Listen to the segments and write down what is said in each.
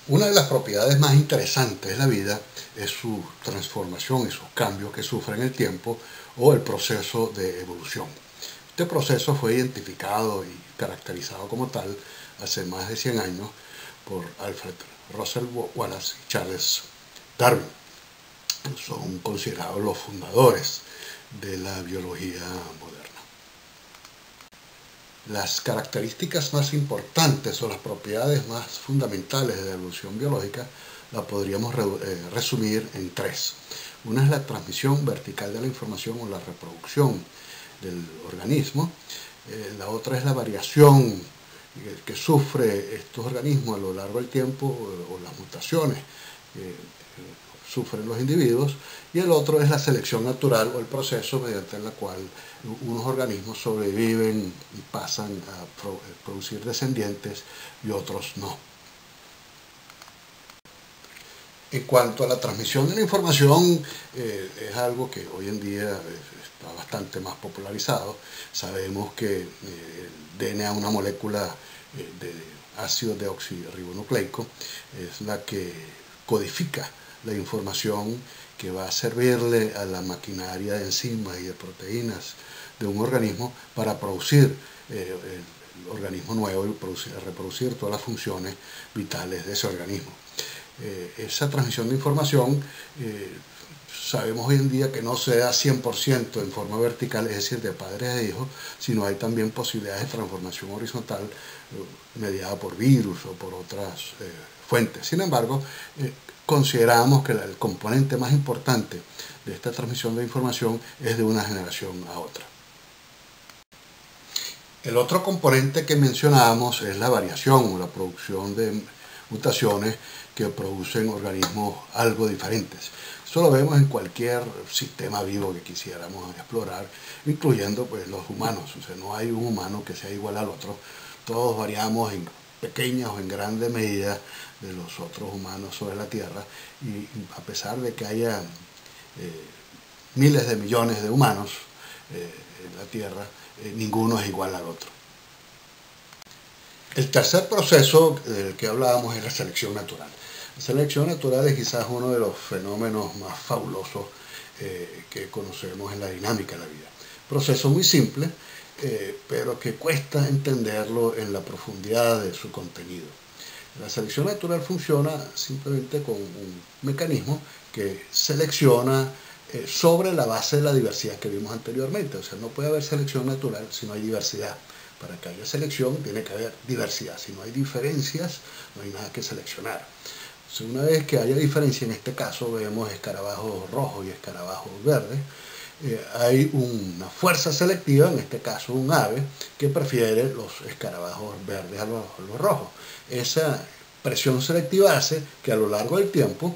Una de las propiedades más interesantes de la vida es su transformación y sus cambios que sufre en el tiempo o el proceso de evolución. Este proceso fue identificado y caracterizado como tal hace más de 100 años por Alfred Russel Wallace y Charles Darwin. Son considerados los fundadores de la biología moderna. Las características más importantes o las propiedades más fundamentales de la evolución biológica la podríamos resumir en tres. Una es la transmisión vertical de la información o la reproducción del organismo. La otra es la variación que sufre estos organismos a lo largo del tiempo o las mutaciones que sufren los individuos, y el otro es la selección natural o el proceso mediante el cual unos organismos sobreviven y pasan a producir descendientes y otros no. En cuanto a la transmisión de la información, es algo que hoy en día está bastante más popularizado. Sabemos que el DNA, una molécula de ácido deoxirribonucleico, es la que codifica la información que va a servirle a la maquinaria de enzimas y de proteínas de un organismo para producir el organismo nuevo y reproducir todas las funciones vitales de ese organismo. Esa transmisión de información sabemos hoy en día que no se da 100% en forma vertical, es decir, de padres a hijos, sino hay también posibilidades de transformación horizontal mediada por virus o por otras fuentes. Sin embargo, consideramos que el componente más importante de esta transmisión de información es de una generación a otra. El otro componente que mencionábamos es la variación o la producción de mutaciones que producen organismos algo diferentes. Eso lo vemos en cualquier sistema vivo que quisiéramos explorar, incluyendo pues, los humanos. O sea, no hay un humano que sea igual al otro. Todos variamos en pequeña o en grande medida de los otros humanos sobre la Tierra, y a pesar de que haya miles de millones de humanos en la Tierra, ninguno es igual al otro. El tercer proceso del que hablábamos es la selección natural. La selección natural es quizás uno de los fenómenos más fabulosos que conocemos en la dinámica de la vida. Proceso muy simple, pero que cuesta entenderlo en la profundidad de su contenido. La selección natural funciona simplemente con un mecanismo que selecciona sobre la base de la diversidad que vimos anteriormente. O sea, no puede haber selección natural si no hay diversidad. Para que haya selección tiene que haber diversidad. Si no hay diferencias, no hay nada que seleccionar. Entonces, una vez que haya diferencia, en este caso vemos escarabajos rojos y escarabajos verdes, hay una fuerza selectiva, en este caso un ave, que prefiere los escarabajos verdes a los rojos. Esa presión selectiva hace que a lo largo del tiempo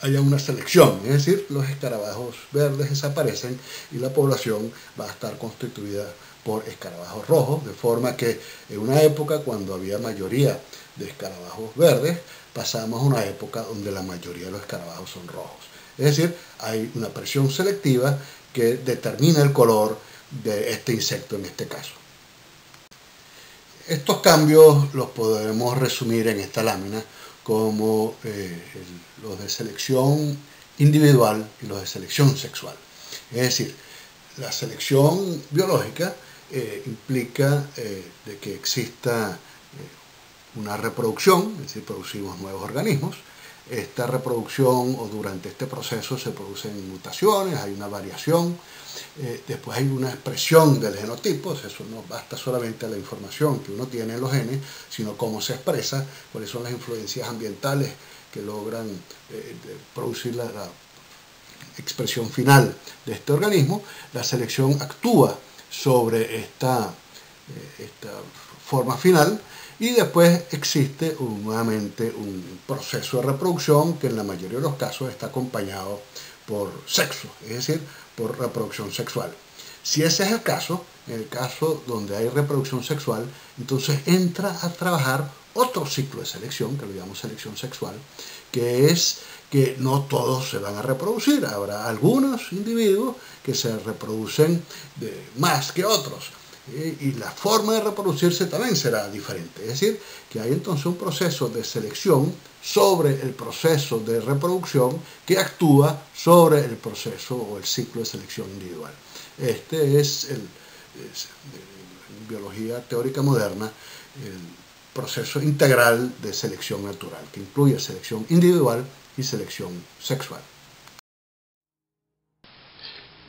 haya una selección, es decir, los escarabajos verdes desaparecen y la población va a estar constituida por escarabajos rojos, de forma que en una época cuando había mayoría de escarabajos verdes, pasamos a una época donde la mayoría de los escarabajos son rojos. Es decir, hay una presión selectiva que determina el color de este insecto en este caso. Estos cambios los podemos resumir en esta lámina como los de selección individual y los de selección sexual. Es decir, la selección biológica implica de que exista una reproducción, es decir, producimos nuevos organismos. Esta reproducción o durante este proceso se producen mutaciones, hay una variación, después hay una expresión del genotipo. Eso no basta solamente la información que uno tiene en los genes, sino cómo se expresa, cuáles son las influencias ambientales que logran producir la expresión final de este organismo. La selección actúa sobre esta forma final, y después existe nuevamente un proceso de reproducción que en la mayoría de los casos está acompañado por sexo, es decir, por reproducción sexual. Si ese es el caso, en el caso donde hay reproducción sexual, entonces entra a trabajar otro ciclo de selección, que lo llamamos selección sexual, que es que no todos se van a reproducir. Habrá algunos individuos que se reproducen más que otros. y la forma de reproducirse también será diferente. Es decir, que hay entonces un proceso de selección sobre el proceso de reproducción que actúa sobre el proceso o el ciclo de selección individual. Este es en biología teórica moderna, el proceso integral de selección natural, que incluye selección individual y selección sexual.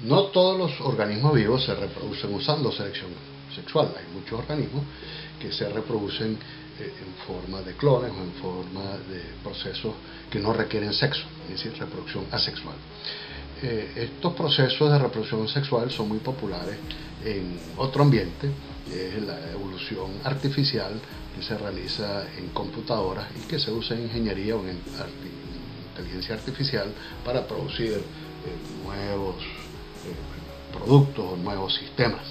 No todos los organismos vivos se reproducen usando selección sexual. Hay muchos organismos que se reproducen en forma de clones o en forma de procesos que no requieren sexo, es decir, reproducción asexual. Estos procesos de reproducción sexual son muy populares en otro ambiente, que es la evolución artificial que se realiza en computadoras y que se usa en ingeniería o en inteligencia artificial para producir nuevos productos o nuevos sistemas.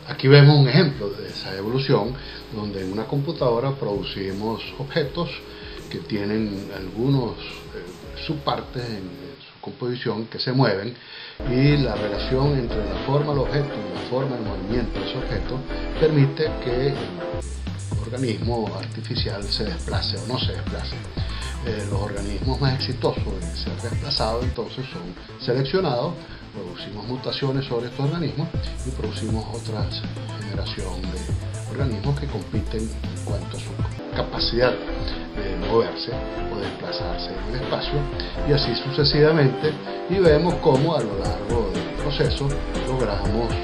Aquí vemos un ejemplo de esa evolución, donde en una computadora producimos objetos que tienen algunos subpartes en su composición que se mueven, y la relación entre la forma del objeto y la forma de movimiento de ese objeto permite que el organismo artificial se desplace o no se desplace. Los organismos más exitosos en ser desplazados entonces son seleccionados, producimos mutaciones sobre estos organismos y producimos otra generación de organismos que compiten en cuanto a su capacidad de moverse o desplazarse en el espacio, y así sucesivamente, y vemos cómo a lo largo del proceso logramos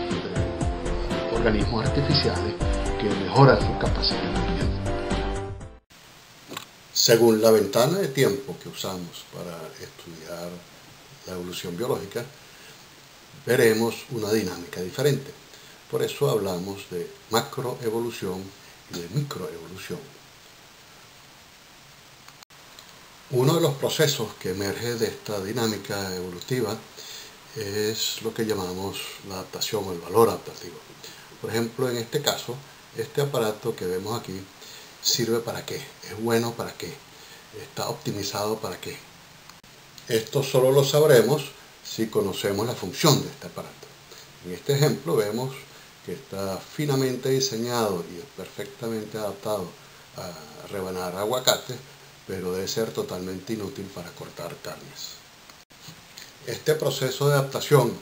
organismos artificiales que mejoran su capacidad de movimiento. Según la ventana de tiempo que usamos para estudiar la evolución biológica, veremos una dinámica diferente. Por eso hablamos de macroevolución y de microevolución. Uno de los procesos que emerge de esta dinámica evolutiva es lo que llamamos la adaptación o el valor adaptativo. Por ejemplo, en este caso, este aparato que vemos aquí sirve para qué, es bueno para qué, está optimizado para qué. Esto solo lo sabremos si conocemos la función de este aparato. En este ejemplo vemos que está finamente diseñado y perfectamente adaptado a rebanar aguacate, pero debe ser totalmente inútil para cortar carnes. Este proceso de adaptación,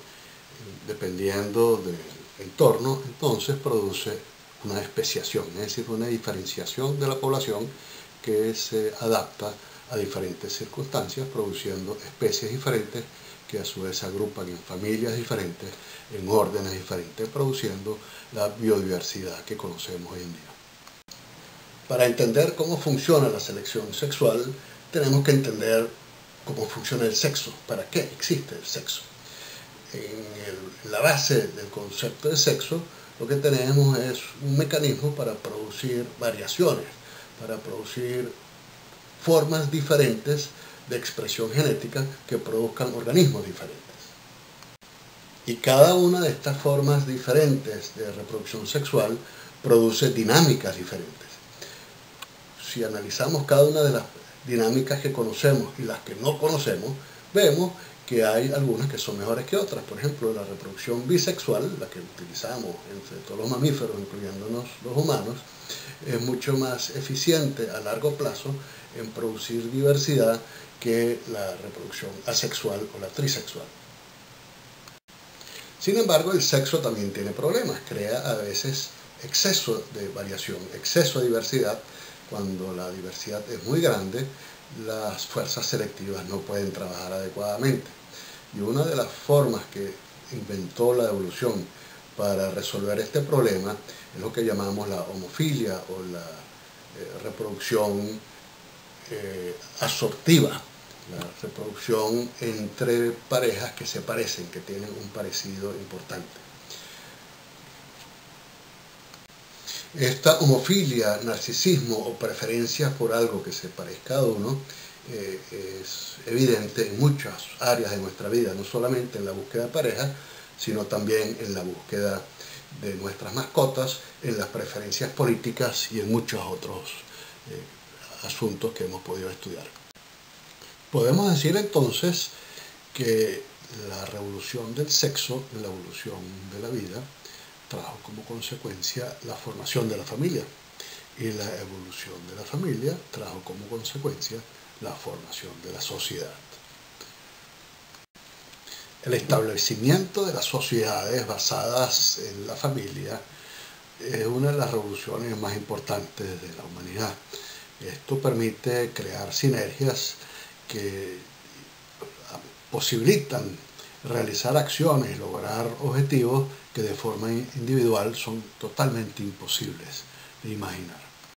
dependiendo del entorno, entonces produce una especiación, es decir, una diferenciación de la población que se adapta a diferentes circunstancias, produciendo especies diferentes que a su vez se agrupan en familias diferentes, en órdenes diferentes, produciendo la biodiversidad que conocemos hoy en día. Para entender cómo funciona la selección sexual, tenemos que entender cómo funciona el sexo, para qué existe el sexo. En la base del concepto de sexo, lo que tenemos es un mecanismo para producir variaciones, para producir formas diferentes de expresión genética que produzcan organismos diferentes. Y cada una de estas formas diferentes de reproducción sexual produce dinámicas diferentes. Si analizamos cada una de las dinámicas que conocemos y las que no conocemos, vemos que hay algunas que son mejores que otras. Por ejemplo, la reproducción bisexual, la que utilizamos entre todos los mamíferos, incluyéndonos los humanos, es mucho más eficiente a largo plazo en producir diversidad que la reproducción asexual o la trisexual. Sin embargo, el sexo también tiene problemas, crea a veces exceso de variación, exceso de diversidad. Cuando la diversidad es muy grande, las fuerzas selectivas no pueden trabajar adecuadamente. Y una de las formas que inventó la evolución para resolver este problema es lo que llamamos la homofilia o la reproducción asortiva, la reproducción entre parejas que se parecen, que tienen un parecido importante. Esta homofilia, narcisismo o preferencia por algo que se parezca a uno es evidente en muchas áreas de nuestra vida, no solamente en la búsqueda de pareja, sino también en la búsqueda de nuestras mascotas, en las preferencias políticas y en muchos otros asuntos que hemos podido estudiar. Podemos decir entonces que la revolución del sexo, la evolución de la vida, trajo como consecuencia la formación de la familia. Y la evolución de la familia trajo como consecuencia la formación de la sociedad. El establecimiento de las sociedades basadas en la familia es una de las revoluciones más importantes de la humanidad. Esto permite crear sinergias que posibilitan realizar acciones y lograr objetivos que de forma individual son totalmente imposibles de imaginar.